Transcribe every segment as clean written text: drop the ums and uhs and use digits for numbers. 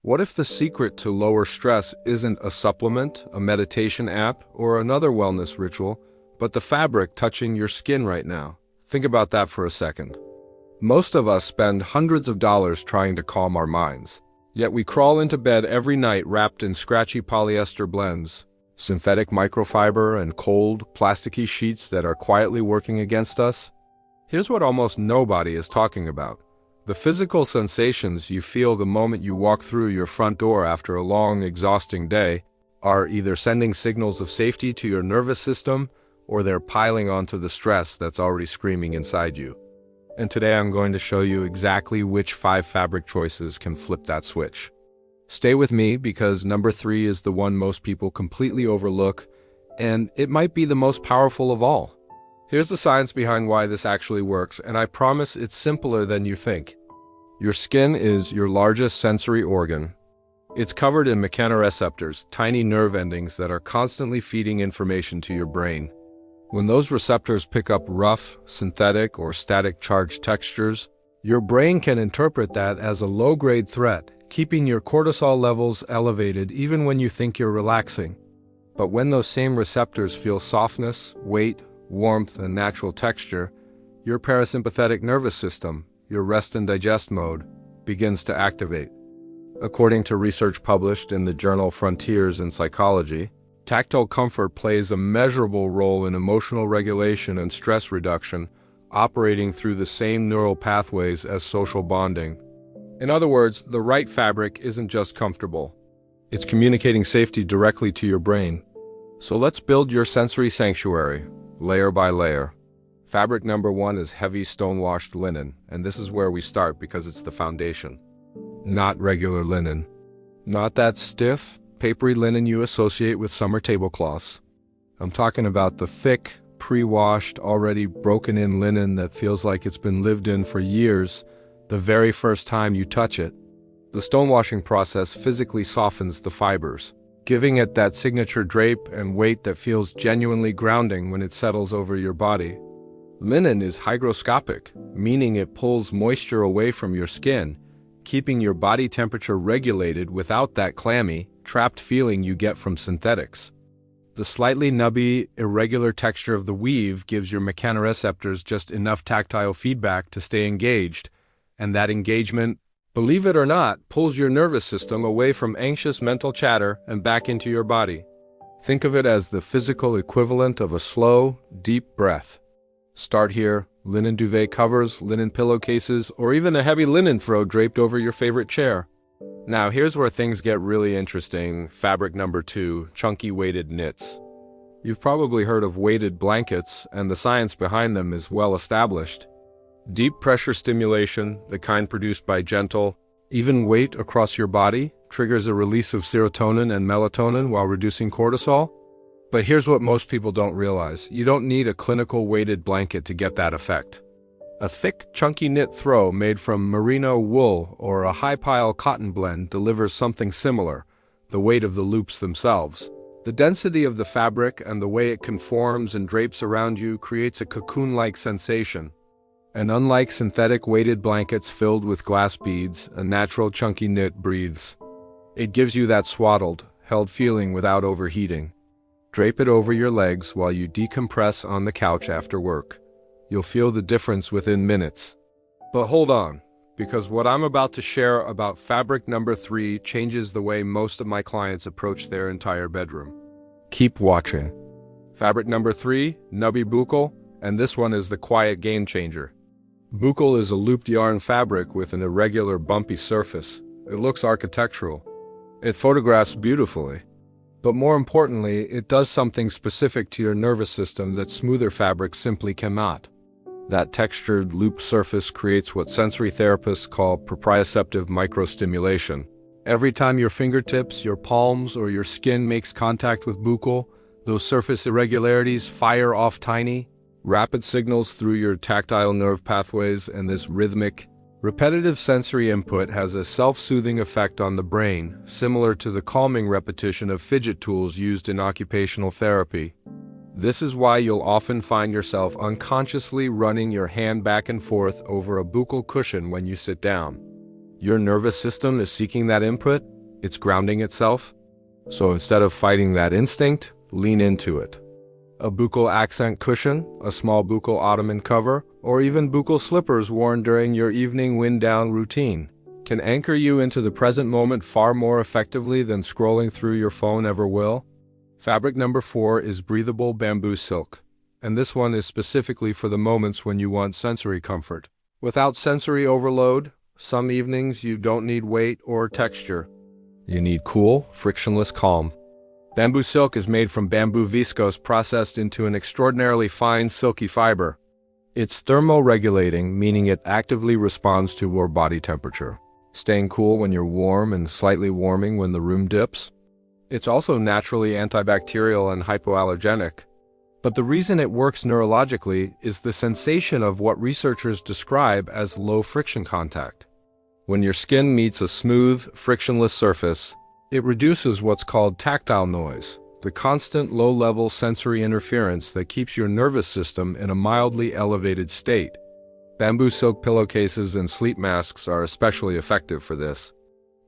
What if the secret to lower stress isn't a supplement, a meditation app, or another wellness ritual, but the fabric touching your skin right now? Think about that for a second. Most of us spend hundreds of dollars trying to calm our minds. Yet we crawl into bed every night wrapped in scratchy polyester blends, synthetic microfiber, and cold, plasticky sheets that are quietly working against us. Here's what almost nobody is talking about. The physical sensations you feel the moment you walk through your front door after a long, exhausting day are either sending signals of safety to your nervous system or they're piling onto the stress that's already screaming inside you. And today I'm going to show you exactly which 5 fabric choices can flip that switch. Stay with me because number 3 is the one most people completely overlook, and it might be the most powerful of all. Here's the science behind why this actually works, and I promise it's simpler than you think. Your skin is your largest sensory organ. It's covered in mechanoreceptors, tiny nerve endings that are constantly feeding information to your brain. When those receptors pick up rough, synthetic, or static charged textures, your brain can interpret that as a low-grade threat, keeping your cortisol levels elevated even when you think you're relaxing. But when those same receptors feel softness, weight, warmth, and natural texture, your parasympathetic nervous system, your rest and digest mode, begins to activate. According to research published in the journal Frontiers in Psychology, tactile comfort plays a measurable role in emotional regulation and stress reduction, operating through the same neural pathways as social bonding. In other words, the right fabric isn't just comfortable. It's communicating safety directly to your brain. So let's build your sensory sanctuary, layer by layer. Fabric number 1 is heavy stonewashed linen, and this is where we start because it's the foundation. Not regular linen. Not that stiff, papery linen you associate with summer tablecloths. I'm talking about the thick, pre-washed, already broken-in linen that feels like it's been lived in for years the very first time you touch it. The stonewashing process physically softens the fibers, giving it that signature drape and weight that feels genuinely grounding when it settles over your body. Linen is hygroscopic, meaning it pulls moisture away from your skin, keeping your body temperature regulated without that clammy, trapped feeling you get from synthetics. The slightly nubby, irregular texture of the weave gives your mechanoreceptors just enough tactile feedback to stay engaged, and that engagement, believe it or not, pulls your nervous system away from anxious mental chatter and back into your body. Think of it as the physical equivalent of a slow, deep breath. Start here: linen duvet covers, linen pillowcases, or even a heavy linen throw draped over your favorite chair. Now here's where things get really interesting. Fabric number 2, chunky weighted knits. You've probably heard of weighted blankets, and the science behind them is well established. Deep pressure stimulation, the kind produced by gentle, even weight across your body, triggers a release of serotonin and melatonin while reducing cortisol. But here's what most people don't realize. You don't need a clinical weighted blanket to get that effect. A thick, chunky knit throw made from merino wool or a high-pile cotton blend delivers something similar, the weight of the loops themselves. The density of the fabric and the way it conforms and drapes around you creates a cocoon-like sensation. And unlike synthetic weighted blankets filled with glass beads, a natural chunky knit breathes. It gives you that swaddled, held feeling without overheating. Drape it over your legs while you decompress on the couch after work. You'll feel the difference within minutes. But hold on, because what I'm about to share about fabric number 3 changes the way most of my clients approach their entire bedroom. Keep watching. Fabric number 3, nubby bouclé, and this one is the quiet game changer. Bouclé is a looped yarn fabric with an irregular, bumpy surface. It looks architectural. It photographs beautifully. But more importantly, it does something specific to your nervous system that smoother fabrics simply cannot. That textured, looped surface creates what sensory therapists call proprioceptive microstimulation. Every time your fingertips, your palms, or your skin makes contact with bouclé, those surface irregularities fire off tiny, rapid signals through your tactile nerve pathways, and this rhythmic, repetitive sensory input has a self-soothing effect on the brain, similar to the calming repetition of fidget tools used in occupational therapy. This is why you'll often find yourself unconsciously running your hand back and forth over a bouclé cushion when you sit down. Your nervous system is seeking that input, it's grounding itself. So instead of fighting that instinct, lean into it. A buccal accent cushion, a small buccal ottoman cover, or even buccal slippers worn during your evening wind-down routine can anchor you into the present moment far more effectively than scrolling through your phone ever will. Fabric number 4 is breathable bamboo silk, and this one is specifically for the moments when you want sensory comfort. Without sensory overload, some evenings you don't need weight or texture. You need cool, frictionless calm. Bamboo silk is made from bamboo viscose processed into an extraordinarily fine silky fiber. It's thermoregulating, meaning it actively responds to your body temperature, staying cool when you're warm and slightly warming when the room dips. It's also naturally antibacterial and hypoallergenic. But the reason it works neurologically is the sensation of what researchers describe as low-friction contact. When your skin meets a smooth, frictionless surface, it reduces what's called tactile noise, the constant low-level sensory interference that keeps your nervous system in a mildly elevated state. Bamboo silk pillowcases and sleep masks are especially effective for this.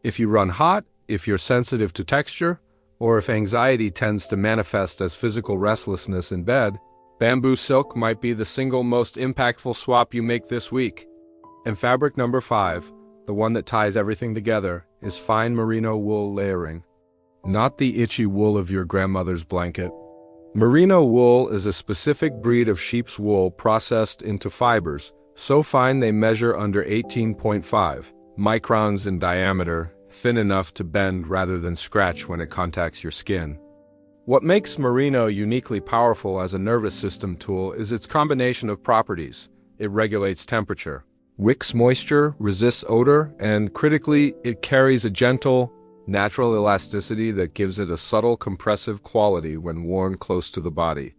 If you run hot, if you're sensitive to texture, or if anxiety tends to manifest as physical restlessness in bed, bamboo silk might be the single most impactful swap you make this week. And fabric number 5, the one that ties everything together, is fine merino wool layering. Not the itchy wool of your grandmother's blanket. Merino wool is a specific breed of sheep's wool processed into fibers, so fine they measure under 18.5 microns in diameter, thin enough to bend rather than scratch when it contacts your skin. What makes merino uniquely powerful as a nervous system tool is its combination of properties. It regulates temperature, wicks moisture, resists odor, and critically, it carries a gentle, natural elasticity that gives it a subtle compressive quality when worn close to the body.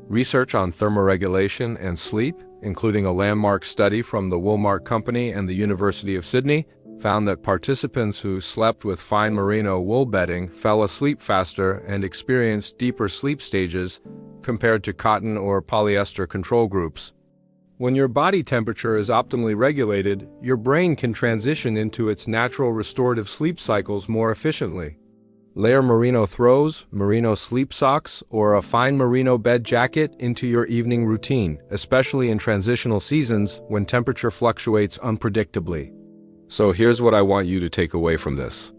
Research on thermoregulation and sleep, including a landmark study from the Woolmark Company and the University of Sydney, found that participants who slept with fine merino wool bedding fell asleep faster and experienced deeper sleep stages compared to cotton or polyester control groups. When your body temperature is optimally regulated, your brain can transition into its natural restorative sleep cycles more efficiently. Layer merino throws, merino sleep socks, or a fine merino bed jacket into your evening routine, especially in transitional seasons when temperature fluctuates unpredictably. So here's what I want you to take away from this.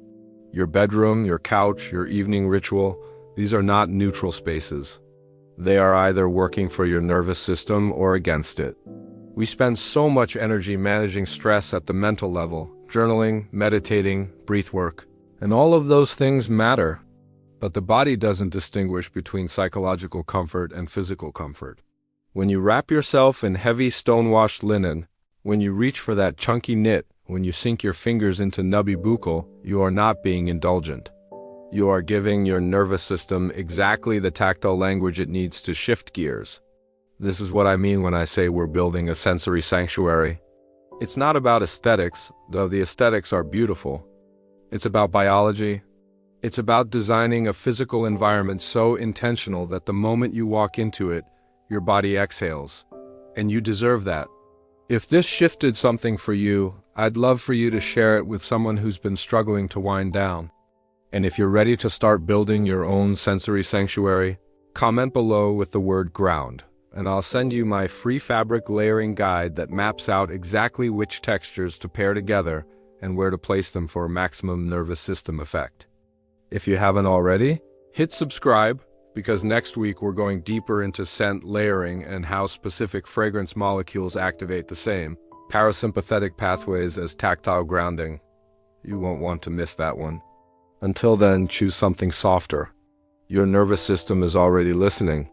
Your bedroom, your couch, your evening ritual, these are not neutral spaces. They are either working for your nervous system or against it. We spend so much energy managing stress at the mental level, journaling, meditating, breath work, and all of those things matter. But the body doesn't distinguish between psychological comfort and physical comfort. When you wrap yourself in heavy stonewashed linen, when you reach for that chunky knit, when you sink your fingers into nubby buccal, you are not being indulgent. You are giving your nervous system exactly the tactile language it needs to shift gears. This is what I mean when I say we're building a sensory sanctuary. It's not about aesthetics, though the aesthetics are beautiful. It's about biology. It's about designing a physical environment so intentional that the moment you walk into it, your body exhales. And you deserve that. If this shifted something for you, I'd love for you to share it with someone who's been struggling to wind down. And if you're ready to start building your own sensory sanctuary, comment below with the word ground, and I'll send you my free fabric layering guide that maps out exactly which textures to pair together and where to place them for a maximum nervous system effect. If you haven't already, hit subscribe, because next week we're going deeper into scent layering and how specific fragrance molecules activate the same parasympathetic pathways as tactile grounding. You won't want to miss that one. Until then, choose something softer. Your nervous system is already listening.